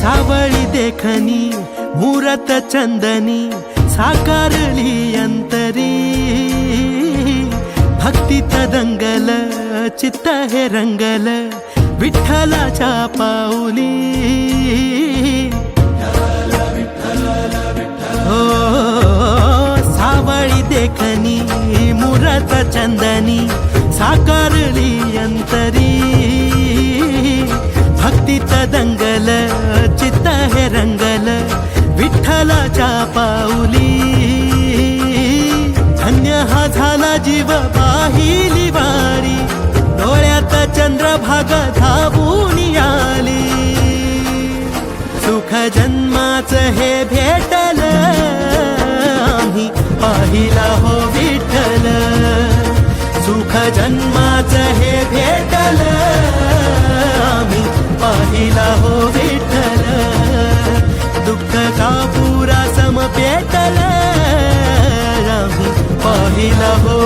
सावळी देखणी मूरत चंदनी साकारली अंतरी भक्तीत दंगल चित्त हे रंगल विठ्ठलाच्या पाऊली हो सावळी देखणी मूरत चंदनी साकारली अंतरी भक्तीत दंगल चित्त हे रंगल विठ्ठलाच्या पाऊली धन्य हा झाला जीव पाहिली वारी डोळ्यात चंद्रभागा धावून आली सुख जन्माच हे भेटल आम्ही पाहिला हो विठ्ठल सुख जन्माच हे भेटल आम्ही पाहिला हो विठ्ठल दुःख का पुरा सम पेटल आम्ही पाहिला हो